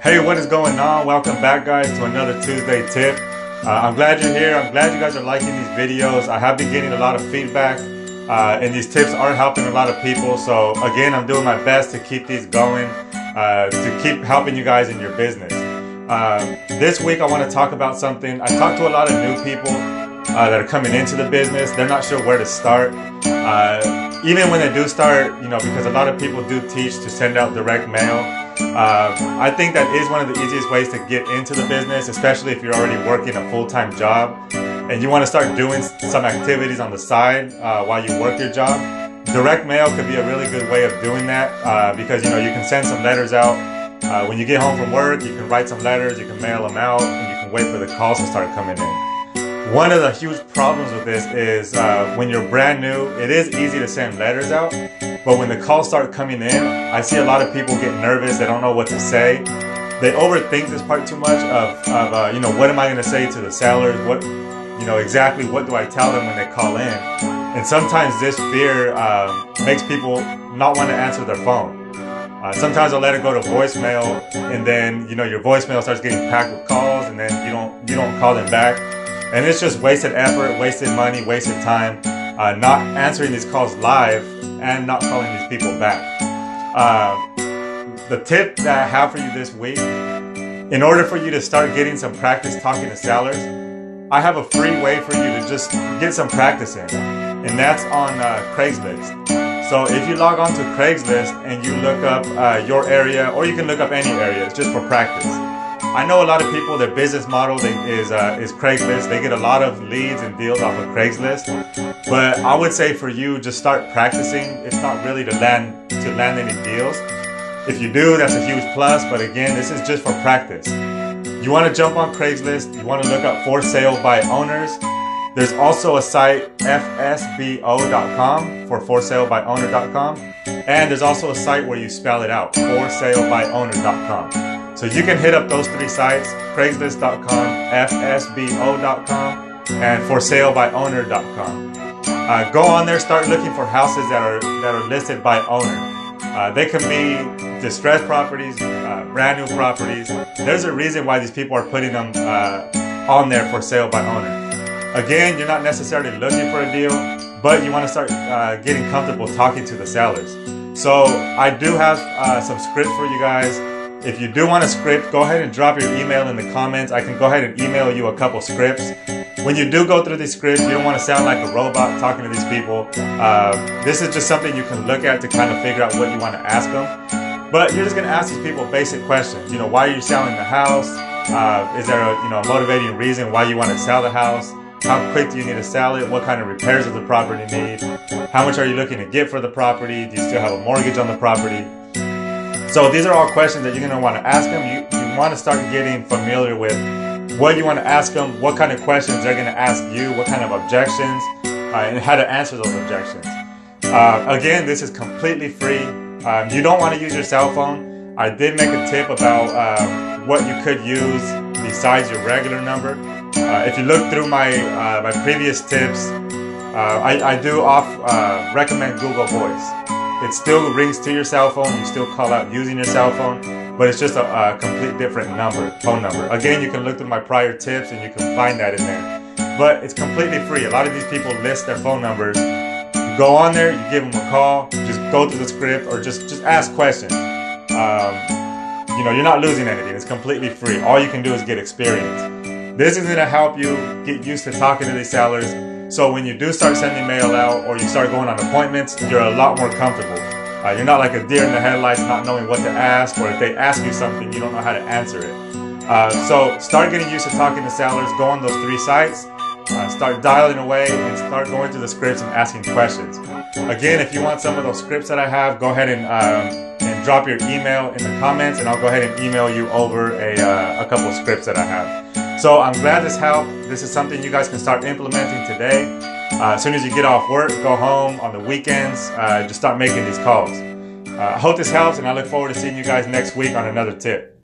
Hey, what is going on? Welcome back, guys, to another Tuesday tip. I'm glad you're here. I'm glad you guys are liking these videos. I have been getting a lot of feedback, and these tips are helping a lot of people. So again, I'm doing my best to keep these going, to keep helping you guys in your business. This week, I want to talk about something. I talked to a lot of new people that are coming into the business. They're not sure where to start. Even when they do start, because a lot of people do teach to send out direct mail. I think that is one of the easiest ways to get into the business, especially if you're already working a full-time job and you want to start doing some activities on the side while you work your job. Direct mail could be a really good way of doing that because you can send some letters out. When you get home from work, you can write some letters, you can mail them out, and you can wait for the calls to start coming in. One of the huge problems with this is when you're brand new, it is easy to send letters out, but when the calls start coming in, I see a lot of people get nervous. They don't know what to say. They overthink this part too much of what am I going to say to the sellers? Exactly what do I tell them when they call in? And sometimes this fear makes people not want to answer their phone. Sometimes I'll let it go to voicemail, and then your voicemail starts getting packed with calls, and then you don't call them back. And it's just wasted effort, wasted money, wasted time, not answering these calls live and not calling these people back. The tip that I have for you this week, in order for you to start getting some practice talking to sellers, I have a free way for you to just get some practice in, and that's on Craigslist. So if you log on to Craigslist and you look up your area, or you can look up any area, it's just for practice. I know a lot of people, their business model is Craigslist. They get a lot of leads and deals off of Craigslist. But I would say for you, just start practicing. It's not really to land any deals. If you do, that's a huge plus. But again, this is just for practice. You want to jump on Craigslist. You want to look up for sale by owners. There's also a site, fsbo.com, for salebyowner.com. And there's also a site where you spell it out, forsalebyowner.com. So you can hit up those three sites, Craigslist.com, fsbo.com, and forsalebyowner.com. Go on there, start looking for houses that are listed by owner. They can be distressed properties, brand new properties. There's a reason why these people are putting them on there for sale by owner. Again, you're not necessarily looking for a deal, but you want to start getting comfortable talking to the sellers. So I do have some scripts for you guys. If you do want a script, go ahead and drop your email in the comments. I can go ahead and email you a couple scripts. When you do go through these scripts, you don't want to sound like a robot talking to these people. This is just something you can look at to kind of figure out what you want to ask them. But you're just going to ask these people basic questions. Why are you selling the house? Is there a motivating reason why you want to sell the house? How quick do you need to sell it? What kind of repairs does the property need? How much are you looking to get for the property? Do you still have a mortgage on the property? So these are all questions that you're going to want to ask them. You want to start getting familiar with what you want to ask them, what kind of questions they're going to ask you, what kind of objections, and how to answer those objections. Again, this is completely free. You don't want to use your cell phone. I did make a tip about what you could use besides your regular number. If you look through my previous tips, I do recommend Google Voice. It still rings to your cell phone. You still call out using your cell phone, but it's just a complete different phone number. Again, you can look through my prior tips and you can find that in there. But it's completely free. A lot of these people list their phone numbers. You go on there, you give them a call, just go through the script, or just ask questions. You're not losing anything. It's completely free. All you can do is get experience. This is going to help you get used to talking to these sellers. So when you do start sending mail out or you start going on appointments, you're a lot more comfortable. You're not like a deer in the headlights not knowing what to ask, or if they ask you something, you don't know how to answer it. So start getting used to talking to sellers. Go on those three sites, start dialing away, and start going through the scripts and asking questions. Again, if you want some of those scripts that I have, go ahead and drop your email in the comments, and I'll go ahead and email you over a couple scripts that I have. So I'm glad this helped. This is something you guys can start implementing today. As soon as you get off work, go home on the weekends, just start making these calls. I hope this helps, and I look forward to seeing you guys next week on another tip.